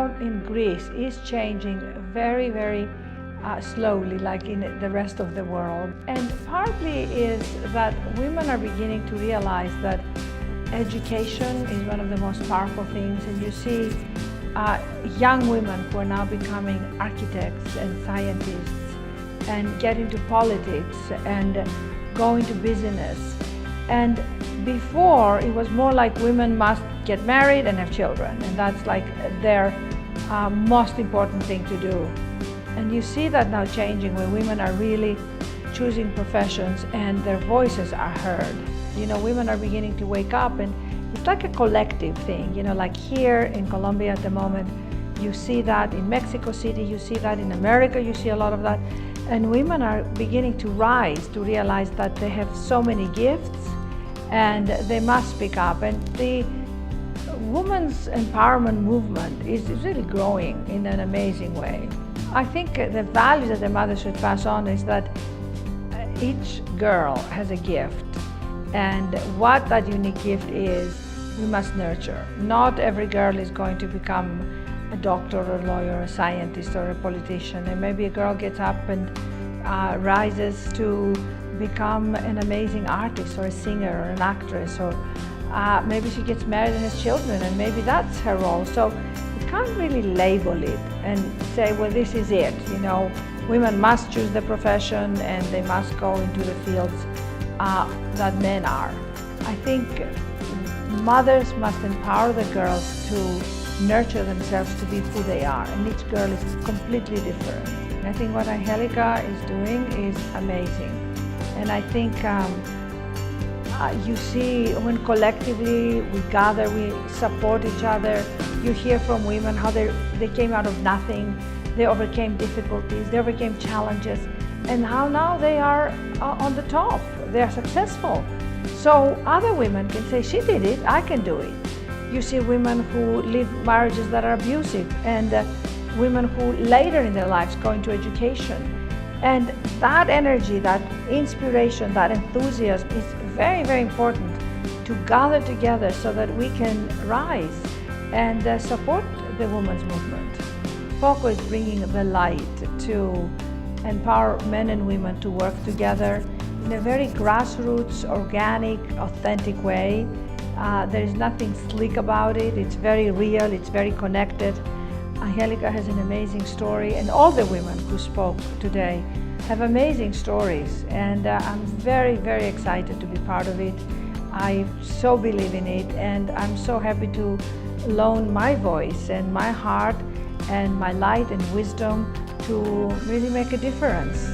world in Greece is changing very, very slowly, like in the rest of the world. And partly is that women are beginning to realize that education is one of the most powerful things. And you see young women who are now becoming architects and scientists and get into politics and go into business. And before, it was more like women must get married and have children, and that's like their most important thing to do. And you see that now changing, where women are really choosing professions and their voices are heard. You know, women are beginning to wake up, and it's like a collective thing. You know, like here in Colombia at the moment, you see that in Mexico City, you see that in America, you see a lot of that. And women are beginning to rise, to realize that they have so many gifts and they must speak up. And the women's empowerment movement is really growing in an amazing way. I think the value that the mother should pass on is that each girl has a gift, and what that unique gift is, we must nurture. Not every girl is going to become a doctor or a lawyer or a scientist or a politician, and maybe a girl gets up and rises to become an amazing artist or a singer or an actress, or maybe she gets married and has children, and maybe that's her role. So you can't really label it and say, well, this is it. You know, women must choose the profession and they must go into the fields that men are. I think mothers must empower the girls to nurture themselves to be who they are, and each girl is completely different. And I think what Angelica is doing is amazing. And I think you see when collectively we gather, we support each other. You hear from women how they came out of nothing, they overcame difficulties, they overcame challenges, and how now they are on the top, they are successful. So other women can say, she did it, I can do it. You see women who live marriages that are abusive, and women who later in their lives go into education. And that energy, that inspiration, that enthusiasm is very, very important to gather together so that we can rise and support the women's movement. FOCO is bringing the light to empower men and women to work together in a very grassroots, organic, authentic way. There is nothing slick about it. It's very real, it's very connected. Angelica has an amazing story, and all the women who spoke today have amazing stories, and I'm very, very excited to be part of it. I so believe in it, and I'm so happy to loan my voice and my heart and my light and wisdom to really make a difference.